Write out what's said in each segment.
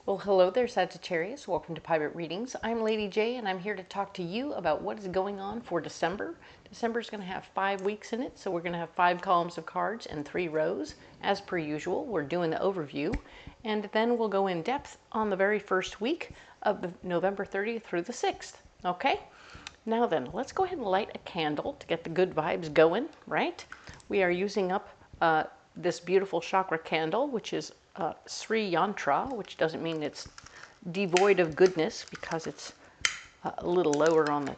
Well, hello there, Sagittarius. Welcome to Pirate Readings. I'm Lady J, and I'm here to talk to you about what is going on for December. December is going to have 5 weeks in it, so we're going to have 5 columns of cards and 3 rows. As per usual, we're doing the overview, and then we'll go in depth on the very first week of the November 30th through the 6th. Okay? Now then, let's go ahead and light a candle to get the good vibes going, right? We are using up this beautiful chakra candle, which is Sri Yantra, which doesn't mean it's devoid of goodness because it's a little lower on the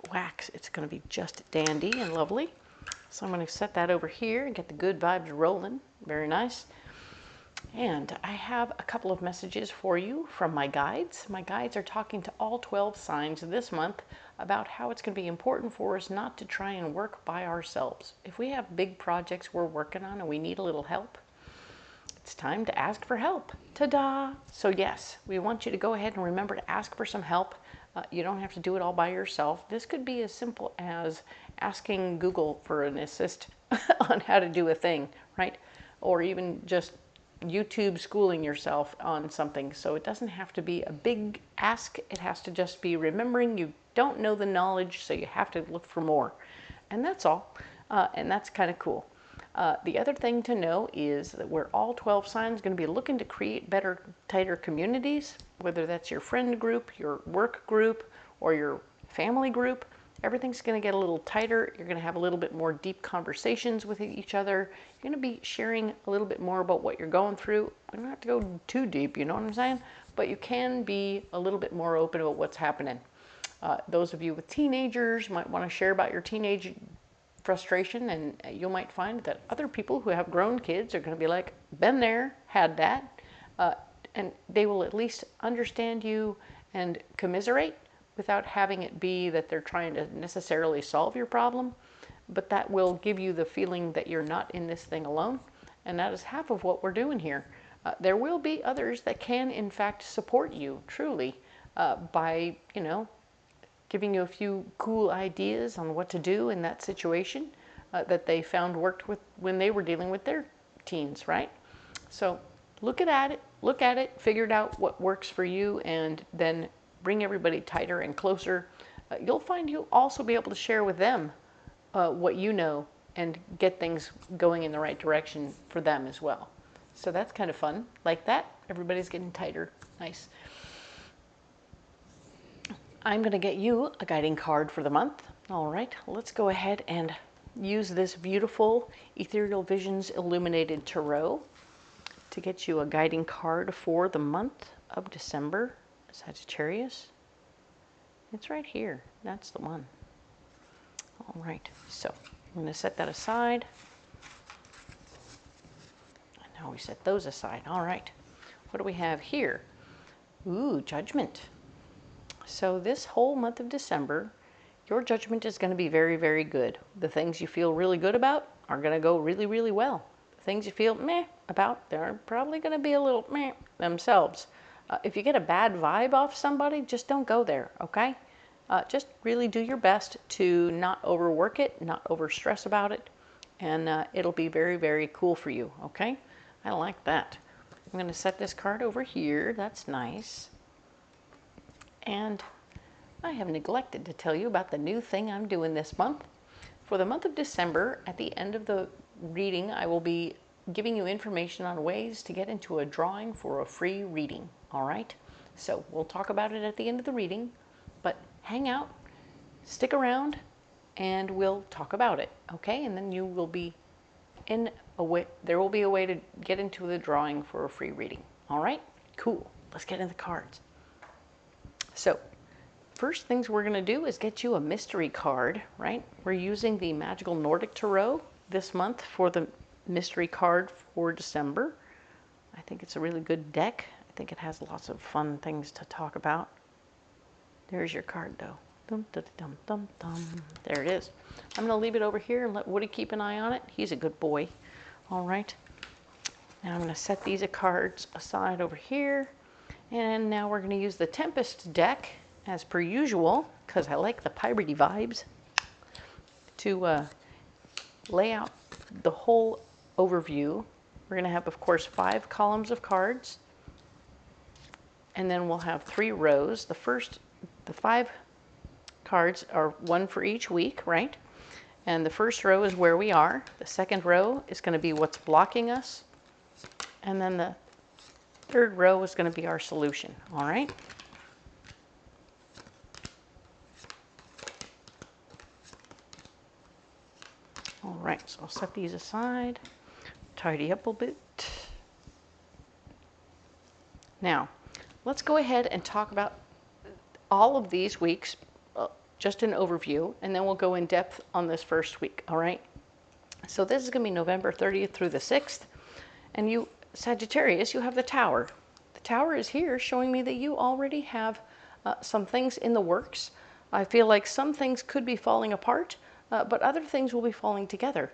wax. It's going to be just dandy and lovely. So I'm going to set that over here and get the good vibes rolling. Very nice. And I have a couple of messages for you from my guides. My guides are talking to all 12 signs this month about how it's going to be important for us not to try and work by ourselves. If we have big projects we're working on and we need a little help, it's time to ask for help. Ta-da! So yes, we want you to go ahead and remember to ask for some help. You don't have to do it all by yourself. This could be as simple as asking Google for an assist on how to do a thing, right? Or even just YouTube schooling yourself on something. So it doesn't have to be a big ask. It has to just be remembering you don't know the knowledge, so you have to look for more. And that's all. And that's kind of cool. The other thing to know is that we're all 12 signs going to be looking to create better, tighter communities, whether that's your friend group, your work group, or your family group. Everything's going to get a little tighter. You're going to have a little bit more deep conversations with each other. You're going to be sharing a little bit more about what you're going through. We don't have to go too deep, you know what I'm saying? But you can be a little bit more open about what's happening. Those of you with teenagers might want to share about your teenage frustration, and you might find that other people who have grown kids are going to be like, been there, had that, and they will at least understand you and commiserate without having it be that they're trying to necessarily solve your problem, but that will give you the feeling that you're not in this thing alone, and that is half of what we're doing here. There will be others that can, in fact, support you, truly, by, you know, giving you a few cool ideas on what to do in that situation that they found worked with when they were dealing with their teens, right? So look at it, figure out what works for you, and then bring everybody tighter and closer. You'll find you'll also be able to share with them what you know and get things going in the right direction for them as well. So that's kind of fun. Like that, everybody's getting tighter. Nice. I'm going to get you a guiding card for the month. All right, let's go ahead and use this beautiful Ethereal Visions Illuminated Tarot to get you a guiding card for the month of December, Sagittarius. It's right here. That's the one. All right, so I'm going to set that aside. And now we set those aside. All right, what do we have here? Ooh, Judgment. So this whole month of December, your judgment is going to be very, very good. The things you feel really good about are going to go really, really well. The things you feel meh about, they're probably going to be a little meh themselves. If you get a bad vibe off somebody, just don't go there, okay? Just really do your best to not overwork it, not overstress about it, and it'll be very, very cool for you, okay? I like that. I'm going to set this card over here. That's nice. And I have neglected to tell you about the new thing I'm doing this month. For the month of December, at the end of the reading, I will be giving you information on ways to get into a drawing for a free reading. All right? So we'll talk about it at the end of the reading, but hang out, stick around, and we'll talk about it. Okay? And then you will be in a way, there will be a way to get into the drawing for a free reading. All right? Cool. Let's get into the cards. So, first things we're going to do is get you a mystery card, right? We're using the Magical Nordic Tarot this month for the mystery card for December. I think it's a really good deck. I think it has lots of fun things to talk about. There's your card, though. Dum, dum, dum, dum, dum. There it is. I'm going to leave it over here and let Woody keep an eye on it. He's a good boy. All right. Now I'm going to set these cards aside over here. And now we're going to use the Tempest deck, as per usual, because I like the piratey vibes, to lay out the whole overview We're going to have, of course, 5 columns of cards. And then we'll have 3 rows. The 5 cards are 1 for each week, right? And the first row is where we are. The second row is going to be what's blocking us. And then the third row is going to be our solution, all right? All right, so I'll set these aside, tidy up a bit. Now, let's go ahead and talk about all of these weeks, just an overview, and then we'll go in depth on this first week, all right? So this is going to be November 30th through the 6th, and you, Sagittarius, you have the Tower. The Tower is here showing me that you already have some things in the works. I feel like some things could be falling apart, but other things will be falling together.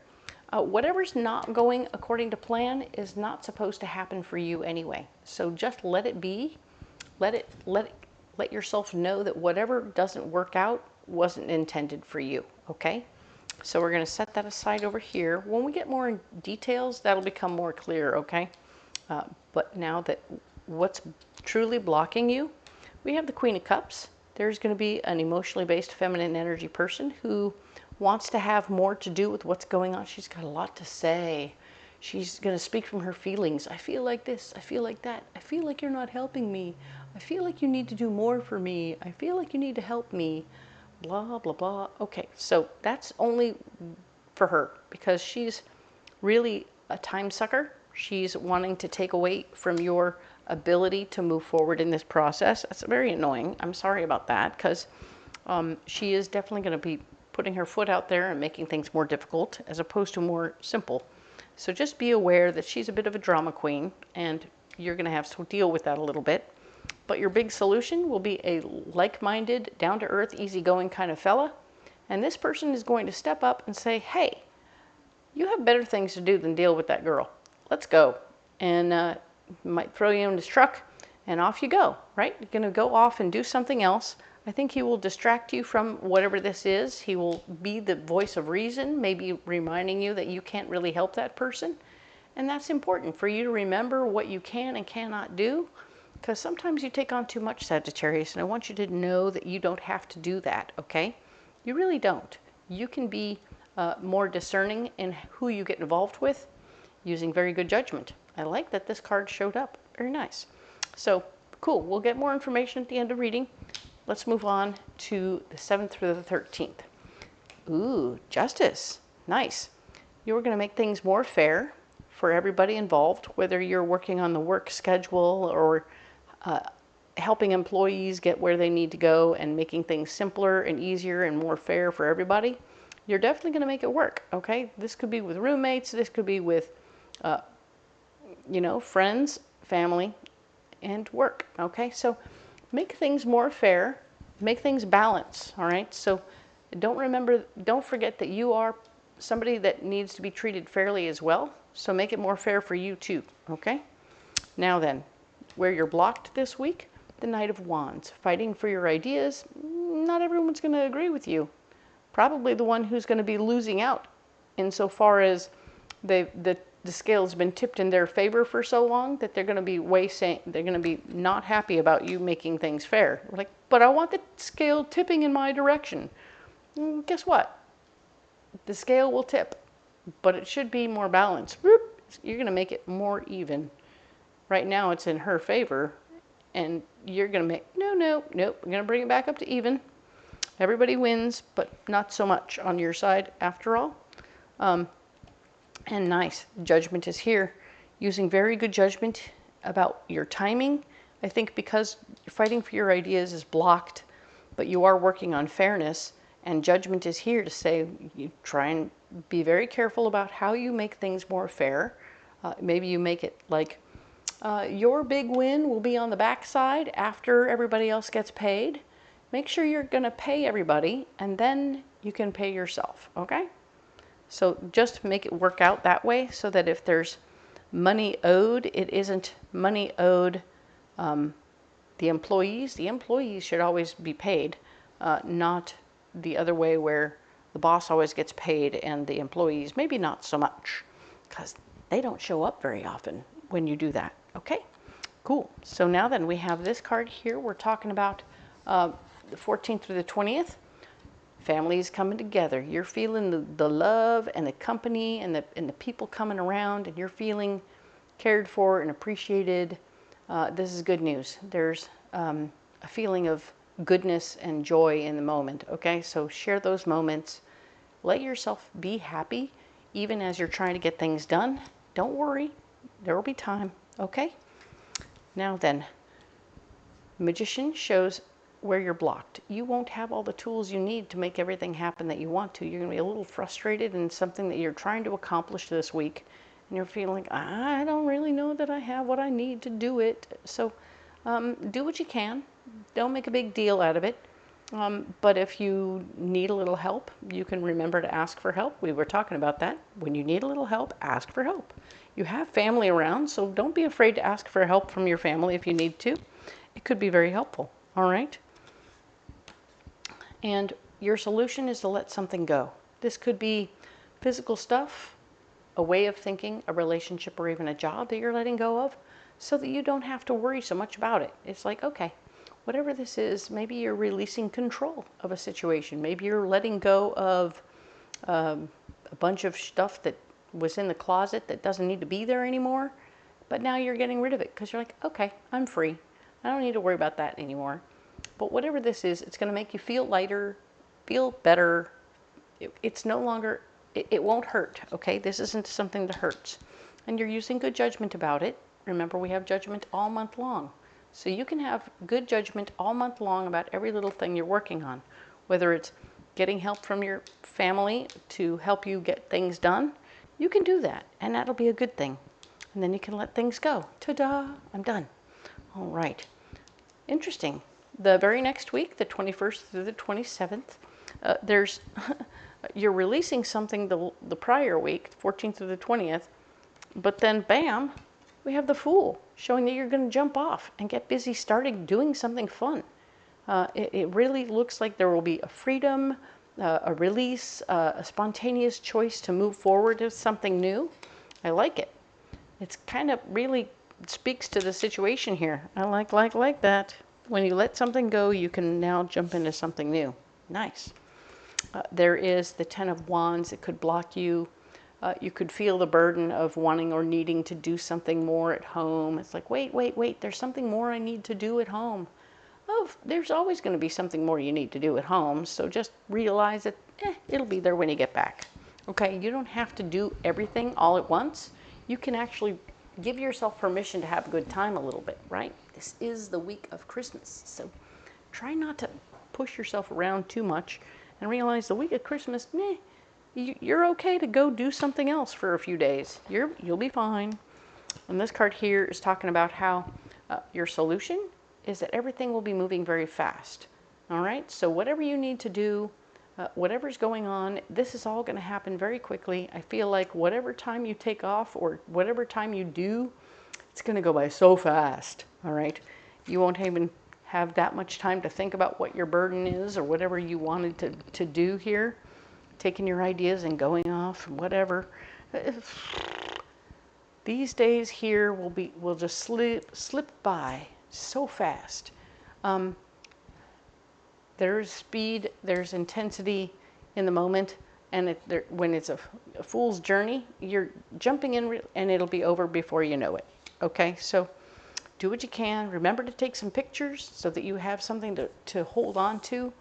Whatever's not going according to plan is not supposed to happen for you anyway. So just let it be. Let yourself know that whatever doesn't work out wasn't intended for you, okay? So we're going to set that aside over here. When we get more in details, that'll become more clear, okay? But now that what's truly blocking you, we have the Queen of Cups. There's going to be an emotionally based feminine energy person who wants to have more to do with what's going on. She's got a lot to say. She's going to speak from her feelings. I feel like this. I feel like that. I feel like you're not helping me. I feel like you need to do more for me. I feel like you need to help me. Blah, blah, blah. Okay, so that's only for her because she's really a time sucker. She's wanting to take away from your ability to move forward in this process. That's very annoying. I'm sorry about that because she is definitely going to be putting her foot out there and making things more difficult as opposed to more simple. So just be aware that she's a bit of a drama queen and you're going to have to deal with that a little bit. But your big solution will be a like-minded, down-to-earth, easygoing kind of fella. And this person is going to step up and say, hey, you have better things to do than deal with that girl. Let's go. And might throw you in his truck and off you go, right? You're going to go off and do something else. I think he will distract you from whatever this is. He will be the voice of reason, maybe reminding you that you can't really help that person. And that's important for you to remember what you can and cannot do, because sometimes you take on too much, Sagittarius, and I want you to know that you don't have to do that, okay? You really don't. You can be more discerning in who you get involved with using very good judgment. I like that this card showed up. Very nice. So, cool. We'll get more information at the end of reading. Let's move on to the 7th through the 13th. Ooh, Justice. Nice. You're going to make things more fair for everybody involved, whether you're working on the work schedule or helping employees get where they need to go and making things simpler and easier and more fair for everybody. You're definitely going to make it work, okay? This could be with roommates. This could be with, friends, family, and work, okay? So make things more fair, make things balance, all right? So don't forget that you are somebody that needs to be treated fairly as well. So make it more fair for you too, okay? Now then, where you're blocked this week, the Knight of Wands. Fighting for your ideas, not everyone's going to agree with you. Probably the one who's going to be losing out insofar as the scale's been tipped in their favor for so long that they're going to be they're going to be not happy about you making things fair. We're like, but I want the scale tipping in my direction. Guess what? The scale will tip, but it should be more balanced. You're going to make it more even. Right now it's in her favor, and you're going to make, nope. We're going to bring it back up to even. Everybody wins, but not so much on your side after all. And nice, judgment is here. Using very good judgment about your timing. I think because fighting for your ideas is blocked, but you are working on fairness, and judgment is here to say you try and be very careful about how you make things more fair. Maybe you make it like your big win will be on the backside after everybody else gets paid. Make sure you're going to pay everybody, and then you can pay yourself, okay? So just make it work out that way so that if there's money owed, it isn't money owed the employees. The employees should always be paid, not the other way where the boss always gets paid and the employees maybe not so much, because they don't show up very often when you do that. Okay, cool. So now then we have this card here. We're talking about the 14th through the 20th. Families coming together. You're feeling the love and the company and the people coming around, and you're feeling cared for and appreciated. This is good news. There's a feeling of goodness and joy in the moment. Okay, so share those moments. Let yourself be happy, even as you're trying to get things done. Don't worry, there will be time. Okay. Now then, Magician shows where you're blocked. You won't have all the tools you need to make everything happen that you want to. You're going to be a little frustrated in something that you're trying to accomplish this week, and you're feeling like, I don't really know that I have what I need to do it. So do what you can. Don't make a big deal out of it. But if you need a little help, you can remember to ask for help. We were talking about that. When you need a little help, ask for help. You have family around, so don't be afraid to ask for help from your family if you need to. It could be very helpful. All right? And your solution is to let something go. This could be physical stuff, a way of thinking, a relationship, or even a job that you're letting go of, so that you don't have to worry so much about it. It's like, okay, whatever this is, maybe you're releasing control of a situation. Maybe you're letting go of a bunch of stuff that was in the closet that doesn't need to be there anymore, but now you're getting rid of it because you're like, okay, I'm free. I don't need to worry about that anymore. But whatever this is, it's going to make you feel lighter, feel better. It's no longer, it won't hurt, okay? This isn't something that hurts. And you're using good judgment about it. Remember, we have judgment all month long. So you can have good judgment all month long about every little thing you're working on, whether it's getting help from your family to help you get things done. You can do that, and that'll be a good thing. And then you can let things go. Ta-da, I'm done. All right. Interesting. The very next week, the 21st through the 27th, you're releasing something the prior week, 14th through the 20th, but then bam, we have the Fool, showing that you're going to jump off and get busy starting doing something fun. It really looks like there will be a freedom, a release, a spontaneous choice to move forward to something new. I like it. It's kind of really speaks to the situation here. I like that. When you let something go, you can now jump into something new. Nice. There is the Ten of Wands. It could block you. You could feel the burden of wanting or needing to do something more at home. It's like, wait, there's something more I need to do at home. Oh, there's always going to be something more you need to do at home, so just realize that it'll be there when you get back. Okay, you don't have to do everything all at once. You can actually give yourself permission to have a good time a little bit, right? This is the week of Christmas, so try not to push yourself around too much and realize the week of Christmas, you're okay to go do something else for a few days. You'll be fine. And this card here is talking about how your solution is that everything will be moving very fast. All right, so whatever you need to do, whatever's going on, this is all going to happen very quickly. I feel like whatever time you take off or whatever time you do, it's going to go by so fast. All right, you won't even have that much time to think about what your burden is or whatever you wanted to do here. Taking your ideas and going off and whatever. These days here will just slip by so fast. There's speed, there's intensity in the moment, and when it's a fool's journey, you're jumping in and it'll be over before you know it. Okay, so do what you can. Remember to take some pictures so that you have something to hold on to.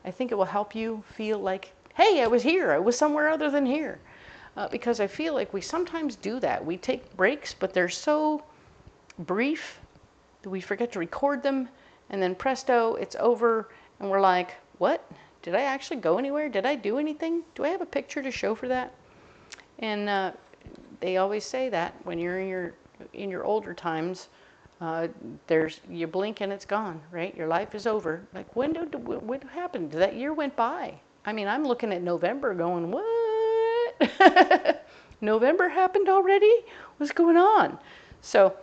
I think it will help you feel like, hey, I was here. I was somewhere other than here. Because I feel like we sometimes do that. We take breaks, but they're so brief that we forget to record them, and then presto, it's over, and we're like, what? Did I actually go anywhere? Did I do anything? Do I have a picture to show for that? And they always say that when you're in your older times, you blink and it's gone, right? Your life is over. Like, what happened? That year went by. I mean, I'm looking at November going, what? November happened already? What's going on? So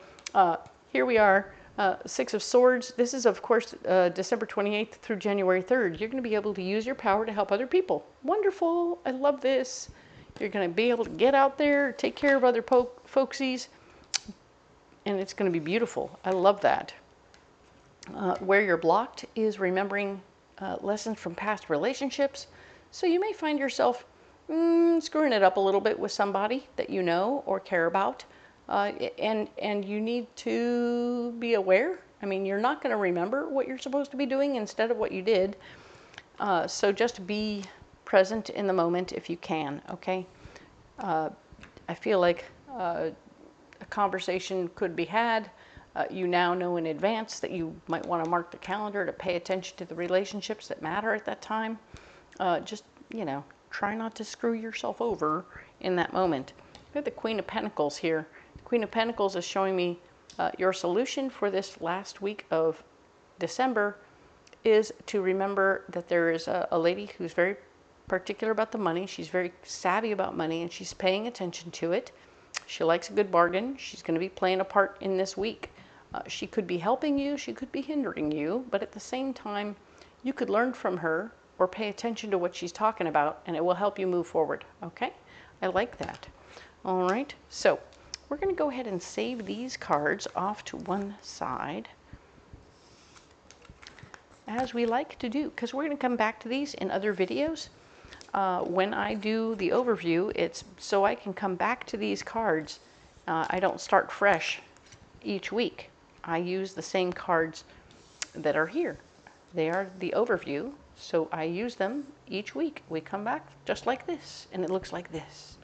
here we are, Six of Swords. This is, of course, December 28th through January 3rd. You're going to be able to use your power to help other people. Wonderful. I love this. You're going to be able to get out there, take care of other folksies, and it's going to be beautiful. I love that. Where you're blocked is remembering lessons from past relationships. So you may find yourself screwing it up a little bit with somebody that you know or care about. And you need to be aware. I mean, you're not going to remember what you're supposed to be doing instead of what you did. So just be present in the moment if you can, okay? I feel like a conversation could be had. You now know in advance that you might want to mark the calendar to pay attention to the relationships that matter at that time. Just, you know, try not to screw yourself over in that moment. We have the Queen of Pentacles here. The Queen of Pentacles is showing me your solution for this last week of December is to remember that there is a lady who's very particular about the money. She's very savvy about money, and she's paying attention to it. She likes a good bargain. She's going to be playing a part in this week. She could be helping you. She could be hindering you. But at the same time, you could learn from her or pay attention to what she's talking about, and it will help you move forward. Okay? I like that. All right. So we're going to go ahead and save these cards off to one side, as we like to do, because we're going to come back to these in other videos. When I do the overview, it's so I can come back to these cards. I don't start fresh each week. I use the same cards that are here. They are the overview, so I use them each week. We come back just like this, and it looks like this.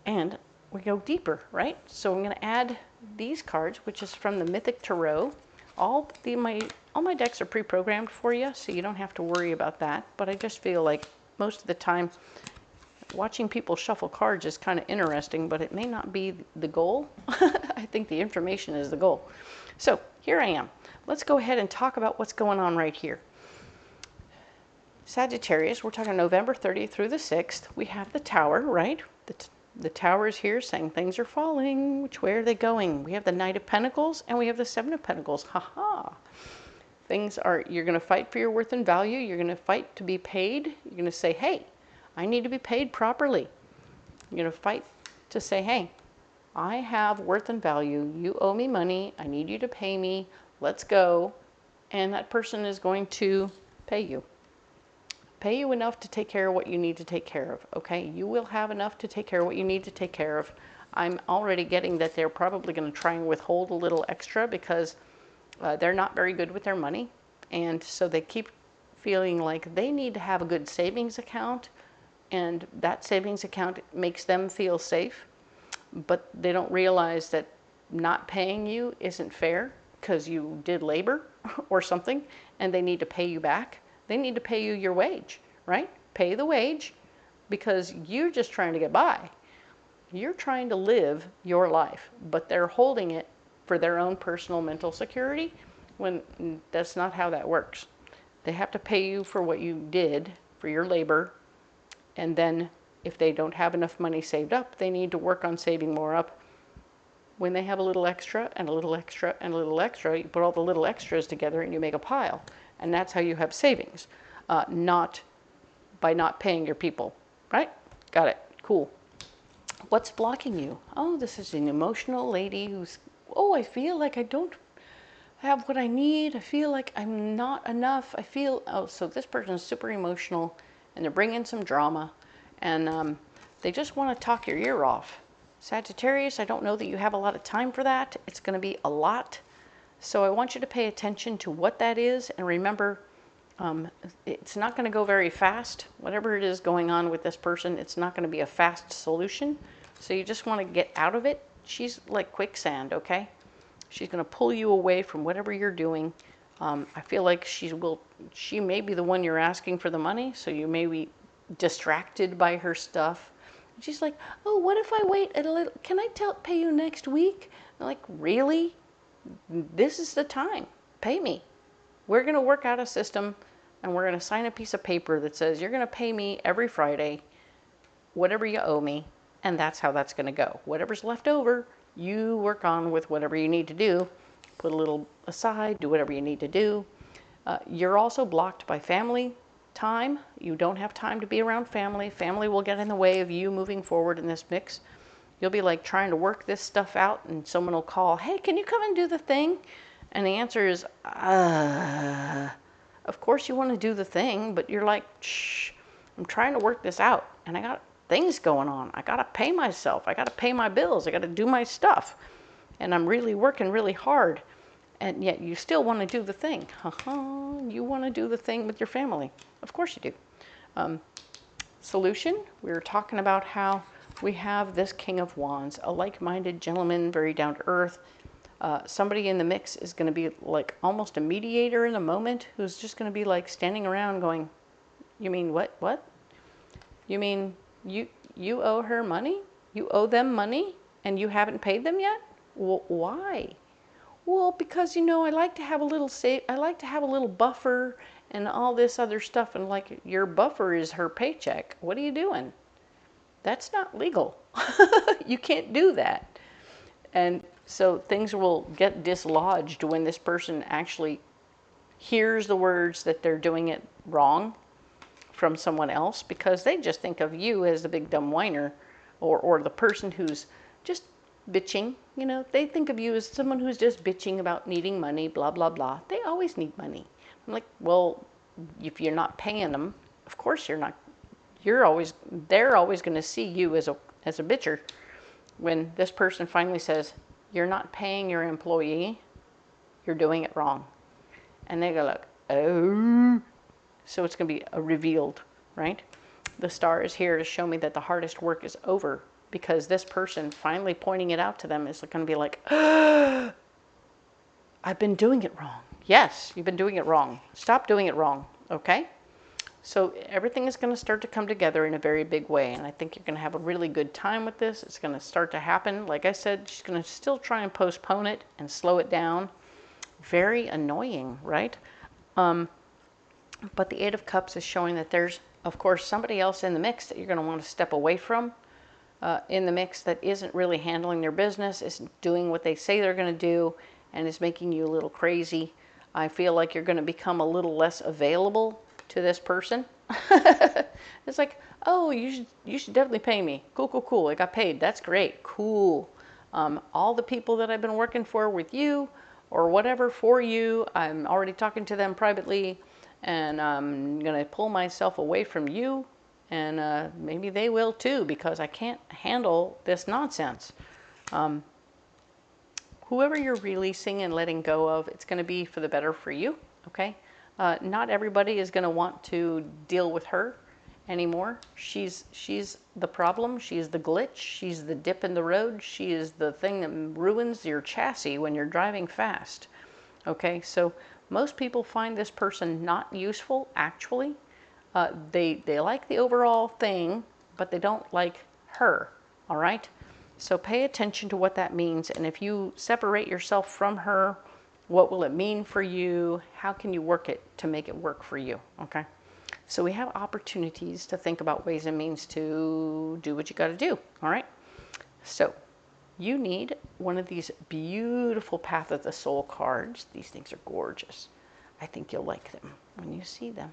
And we go deeper, right? So I'm going to add these cards, which is from the Mythic Tarot. All my decks are pre-programmed for you, so you don't have to worry about that. But I just feel like most of the time, watching people shuffle cards is kind of interesting, but it may not be the goal. I think the information is the goal. So here I am. Let's go ahead and talk about what's going on right here. Sagittarius, we're talking November 30th through the 6th. We have the Tower, right? The Tower is here saying things are falling. Which way are they going? We have the Knight of Pentacles and we have the Seven of Pentacles. Ha-ha. Things are, you're going to fight for your worth and value. You're going to fight to be paid. You're going to say, hey, I need to be paid properly. You're going to fight to say, hey, I have worth and value. You owe me money. I need you to pay me. Let's go. And that person is going to pay you. Pay you enough to take care of what you need to take care of, okay? You will have enough to take care of what you need to take care of. I'm already getting that they're probably going to try and withhold a little extra because they're not very good with their money. And so they keep feeling like they need to have a good savings account, and that savings account makes them feel safe. But they don't realize that not paying you isn't fair because you did labor or something, and they need to pay you back. They need to pay you your wage, right? Pay the wage because you're just trying to get by. You're trying to live your life, but they're holding it for their own personal mental security when that's not how that works. They have to pay you for what you did, for your labor, and then if they don't have enough money saved up, they need to work on saving more up. When they have a little extra and a little extra and a little extra, you put all the little extras together and you make a pile. And that's how you have savings, not by not paying your people, right? Got it. Cool. What's blocking you? Oh, this is an emotional lady who's, oh, I feel like I don't have what I need. I feel like I'm not enough. I feel, oh, so this person is super emotional and they're bringing some drama and they just want to talk your ear off. Sagittarius, I don't know that you have a lot of time for that. It's going to be a lot. So I want you to pay attention to what that is and remember it's not going to go very fast. Whatever it is going on with this person, it's not going to be a fast solution. So you just want to get out of it. She's like quicksand, okay? She's going to pull you away from whatever you're doing. I feel like she may be the one you're asking for the money, so you may be distracted by her stuff. She's like, oh, what if I wait a little? Can I pay you next week? I'm like, really? This is the time. Pay me. We're going to work out a system and we're going to sign a piece of paper that says you're going to pay me every Friday, whatever you owe me, and that's how that's going to go. Whatever's left over, you work on with whatever you need to do. Put a little aside, do whatever you need to do. You're also blocked by family. time. You don't have time to be around family. Family will get in the way of you moving forward in this mix. You'll be like trying to work this stuff out, and someone will call, hey, can you come and do the thing? And the answer is, of course you want to do the thing, but you're like, shh, I'm trying to work this out, and I got things going on. I got to pay myself. I got to pay my bills. I got to do my stuff. And I'm really working really hard. And yet you still want to do the thing. You want to do the thing with your family. Of course you do. Solution, we were talking about how we have this King of Wands, a like-minded gentleman, very down to earth. Somebody in the mix is going to be like almost a mediator in the moment, who's just going to be like standing around going, you mean what? What? You mean you owe her money? You owe them money and you haven't paid them yet? Well, why? Well, because, you know, I like to have a little I like to have a little buffer and all this other stuff. And like, your buffer is her paycheck. What are you doing? That's not legal. You can't do that. And so things will get dislodged when this person actually hears the words that they're doing it wrong from someone else, because they just think of you as the big dumb whiner, or the person who's just bitching. You know, they think of you as someone who's just bitching about needing money, blah, blah, blah. They always need money. I'm like, well, if you're not paying them, of course you're not. They're always going to see you as a bitcher. When this person finally says, you're not paying your employee, you're doing it wrong. And they go like, oh. So it's going to be revealed, right? The star is here to show me that the hardest work is over, because this person finally pointing it out to them is going to be like, I've been doing it wrong. Yes, you've been doing it wrong. Stop doing it wrong, okay? So everything is going to start to come together in a very big way, and I think you're going to have a really good time with this. It's going to start to happen. Like I said, she's going to still try and postpone it and slow it down. Very annoying, right? But the Eight of Cups is showing that there's, of course, somebody else in the mix that you're going to want to step away from in the mix that isn't really handling their business, isn't doing what they say they're going to do, and is making you a little crazy. I feel like you're going to become a little less available to this person. It's like, oh, you should definitely pay me. Cool, cool, cool. I got paid. That's great. Cool. All the people that I've been working for with you or whatever for you, I'm already talking to them privately, and I'm going to pull myself away from you, and maybe they will too, because I can't handle this nonsense. Whoever you're releasing and letting go of, it's going to be for the better for you, okay? Not everybody is going to want to deal with her anymore. She's the problem. She's the glitch. She's the dip in the road. She is the thing that ruins your chassis when you're driving fast. Okay, so most people find this person not useful, actually. They like the overall thing, but they don't like her, all right? So pay attention to what that means, and if you separate yourself from her, what will it mean for you? How can you work it to make it work for you, okay? So we have opportunities to think about ways and means to do what you got to do, all right? So you need one of these beautiful Path of the Soul cards. These things are gorgeous. I think you'll like them when you see them.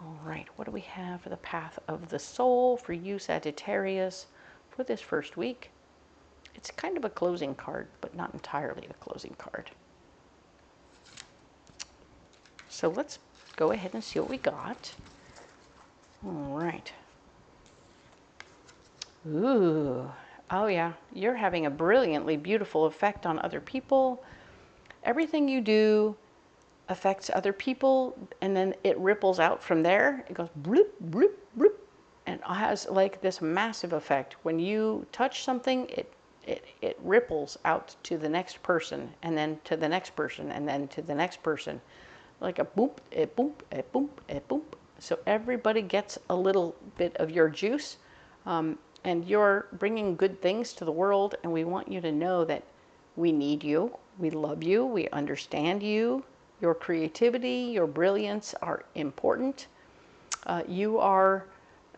All right, what do we have for the Path of the Soul for you, Sagittarius, for this first week? It's kind of a closing card, but not entirely a closing card. So let's go ahead and see what we got. All right. Ooh. Oh yeah, you're having a brilliantly beautiful effect on other people. Everything you do affects other people, and then it ripples out from there. It goes bloop, bloop, bloop, and it has like this massive effect. When you touch something, it ripples out to the next person, and then to the next person, and then to the next person. Like a boop, a boop, a boop, a boop. So everybody gets a little bit of your juice, and you're bringing good things to the world, and we want you to know that we need you, we love you, we understand you. Your creativity, your brilliance are important. You are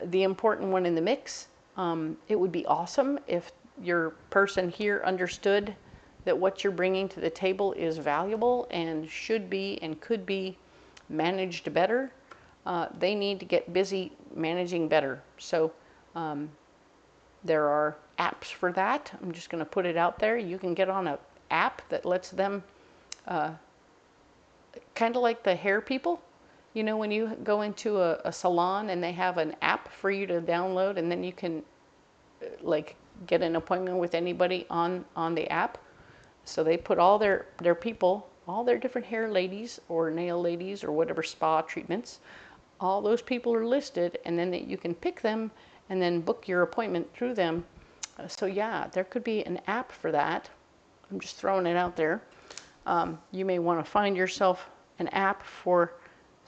the important one in the mix. It would be awesome if your person here understood that what you're bringing to the table is valuable and should be and could be managed better, they need to get busy managing better. So there are apps for that. I'm just going to put it out there. You can get on an app that lets them, kind of like the hair people. You know, when you go into a salon and they have an app for you to download, and then you can like get an appointment with anybody on the app. So they put all their people, all their different hair ladies or nail ladies or whatever spa treatments, all those people are listed, and then you can pick them and then book your appointment through them. So yeah, there could be an app for that. I'm just throwing it out there. You may want to find yourself an app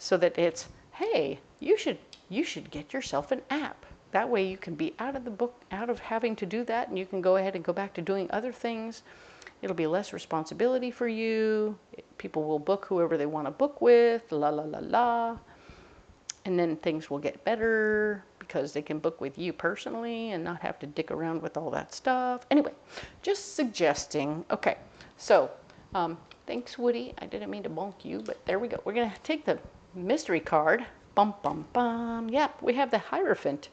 so that it's, hey, you should get yourself an app. That way you can be out of having to do that, and you can go ahead and go back to doing other things. It'll be less responsibility for you. People will book whoever they want to book with, la la la la. And then things will get better because they can book with you personally and not have to dick around with all that stuff. Anyway, just suggesting. Okay, so thanks, Woody. I didn't mean to bonk you, but there we go. We're going to take the mystery card. Bum, bum, bum. Yep, we have the Hierophant.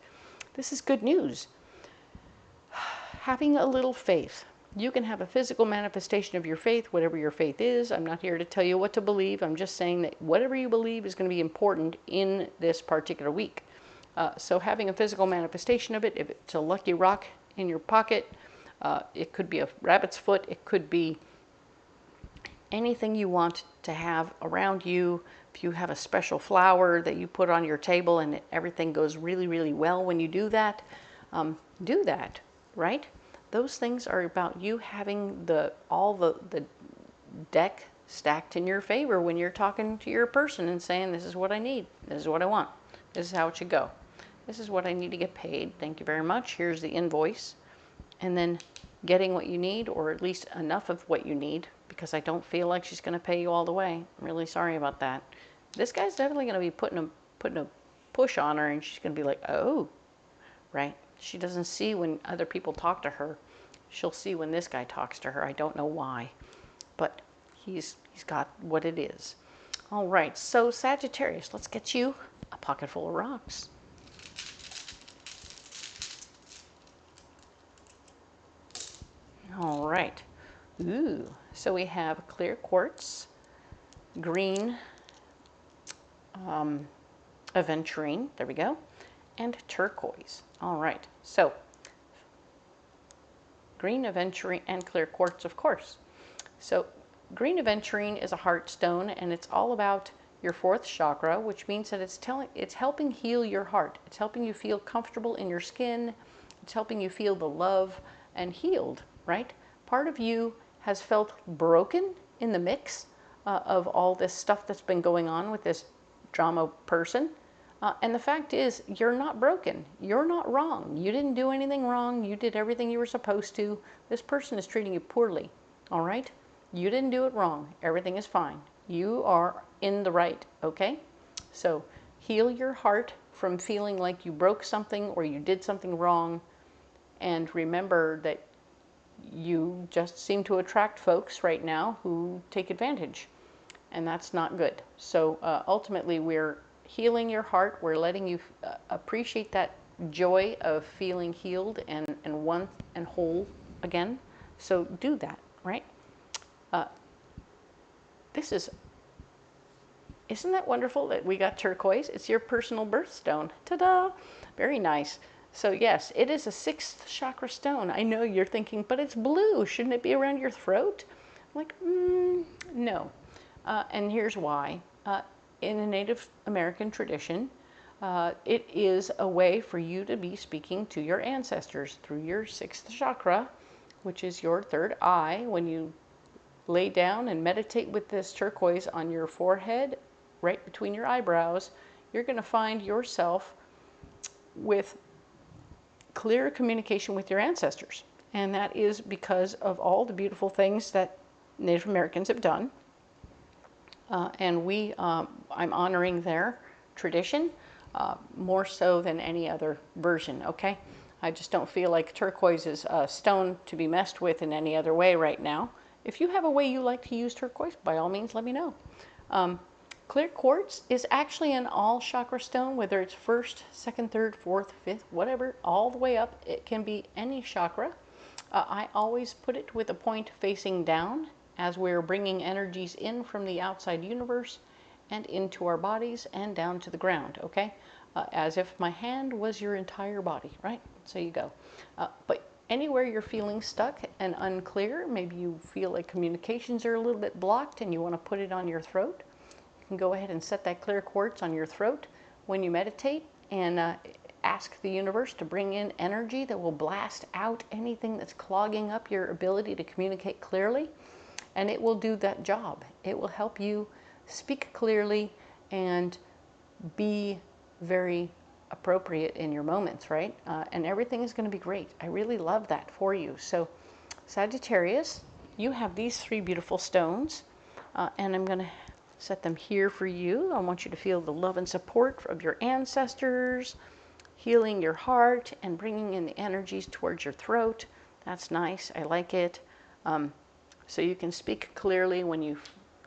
This is good news. Having a little faith. You can have a physical manifestation of your faith, whatever your faith is. I'm not here to tell you what to believe. I'm just saying that whatever you believe is going to be important in this particular week. So having a physical manifestation of it, if it's a lucky rock in your pocket, it could be a rabbit's foot, it could be anything you want to have around you. If you have a special flower that you put on your table and everything goes really, really well when you do that, right? Those things are about you having all the deck stacked in your favor when you're talking to your person and saying, this is what I need, this is what I want, this is how it should go, this is what I need to get paid, thank you very much, here's the invoice. And then getting what you need, or at least enough of what you need, because I don't feel like she's going to pay you all the way. I'm really sorry about that. This guy's definitely going to be putting a push on her, and she's going to be like, oh, right? She doesn't see when other people talk to her. She'll see when this guy talks to her. I don't know why, but he's got what it is. All right, so Sagittarius, let's get you a pocket full of rocks. All right. Ooh, so we have clear quartz, green aventurine, there we go, and turquoise. All right, so green aventurine and clear quartz, of course. So green aventurine is a heart stone, and it's all about your fourth chakra, which means that it's helping heal your heart. It's helping you feel comfortable in your skin. It's helping you feel the love and healed, right? Part of you has felt broken in the mix of all this stuff that's been going on with this drama person. And the fact is, you're not broken. You're not wrong. You didn't do anything wrong. You did everything you were supposed to. This person is treating you poorly, all right? You didn't do it wrong. Everything is fine. You are in the right, okay? So heal your heart from feeling like you broke something or you did something wrong. And remember that you just seem to attract folks right now who take advantage, and that's not good. So ultimately, we're healing your heart. We're letting you appreciate that joy of feeling healed and one and whole again. So do that, right? Isn't that wonderful that we got turquoise? It's your personal birthstone. Ta-da! Very nice. So yes, it is a 6th chakra stone. I know you're thinking, but it's blue. Shouldn't it be around your throat? I'm like, no. And here's why. In a Native American tradition, it is a way for you to be speaking to your ancestors through your 6th chakra, which is your third eye. When you lay down and meditate with this turquoise on your forehead, right between your eyebrows, you're going to find yourself with clear communication with your ancestors. And that is because of all the beautiful things that Native Americans have done. And I'm honoring their tradition more so than any other version, okay? I just don't feel like turquoise is a stone to be messed with in any other way right now. If you have a way you like to use turquoise, by all means, let me know. Clear quartz is actually an all chakra stone, whether it's first, second, third, fourth, fifth, whatever, all the way up. It can be any chakra. I always put it with a point facing down as we're bringing energies in from the outside universe and into our bodies and down to the ground, okay? As if my hand was your entire body, right? So you go. But anywhere you're feeling stuck and unclear, maybe you feel like communications are a little bit blocked and you want to put it on your throat, you can go ahead and set that clear quartz on your throat when you meditate and ask the universe to bring in energy that will blast out anything that's clogging up your ability to communicate clearly, and it will do that job. It will help you speak clearly and be very appropriate in your moments, right? And everything is going to be great. I really love that for you. So Sagittarius, you have these 3 beautiful stones, and I'm going to set them here for you. I want you to feel the love and support of your ancestors, healing your heart and bringing in the energies towards your throat. That's nice. I like it. So you can speak clearly when you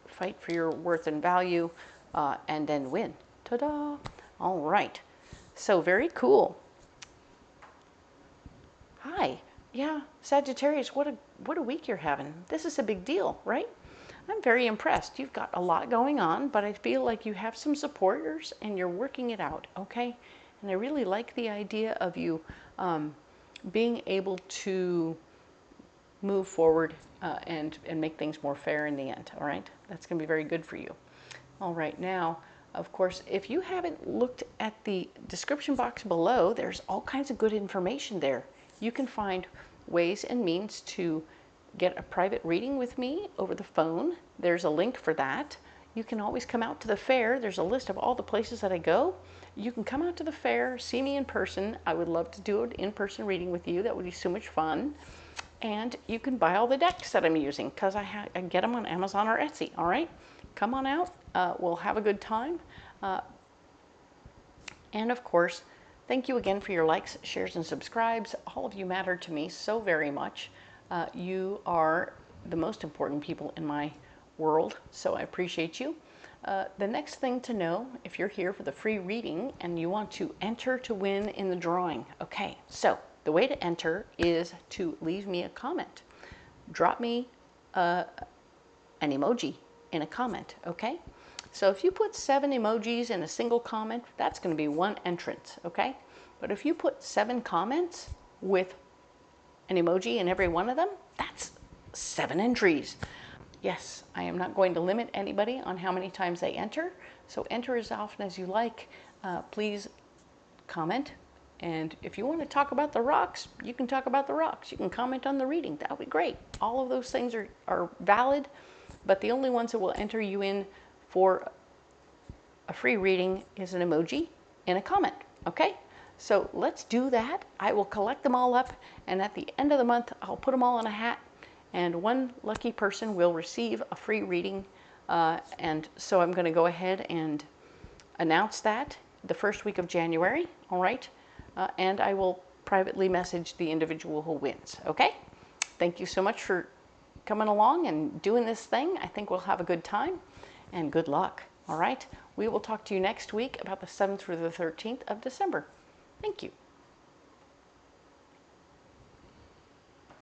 fight for your worth and value, and then win. Ta-da! All right. So very cool. Hi. Yeah, Sagittarius, what a week you're having. This is a big deal, right? I'm very impressed. You've got a lot going on, but I feel like you have some supporters and you're working it out, okay? And I really like the idea of you being able to move forward and make things more fair in the end, all right? That's going to be very good for you. All right, now, of course, if you haven't looked at the description box below, there's all kinds of good information there. You can find ways and means to get a private reading with me over the phone. There's a link for that. You can always come out to the fair. There's a list of all the places that I go. You can come out to the fair, see me in person. I would love to do an in-person reading with you. That would be so much fun. And you can buy all the decks that I'm using because I get them on Amazon or Etsy, all right? Come on out. We'll have a good time. And of course, thank you again for your likes, shares, and subscribes. All of you matter to me so very much. You are the most important people in my world, so I appreciate you. The next thing to know, if you're here for the free reading and you want to enter to win in the drawing, okay, so the way to enter is to leave me a comment. Drop me an emoji in a comment, okay? So if you put 7 emojis in a single comment, that's going to be 1 entrant, okay? But if you put 7 comments with an emoji in every one of them, that's 7 entries. Yes, I am not going to limit anybody on how many times they enter, so enter as often as you like. Please comment, and if you want to talk about the rocks, you can talk about the rocks. You can comment on the reading. That would be great. All of those things are valid, but the only ones that will enter you in for a free reading is an emoji in a comment, okay? So let's do that. I will collect them all up, and at the end of the month, I'll put them all in a hat, and 1 lucky person will receive a free reading. And so I'm going to go ahead and announce that the first week of January, all right? And I will privately message the individual who wins, okay? Thank you so much for coming along and doing this thing. I think we'll have a good time, and good luck, all right? We will talk to you next week about the 7th through the 13th of December. Thank you.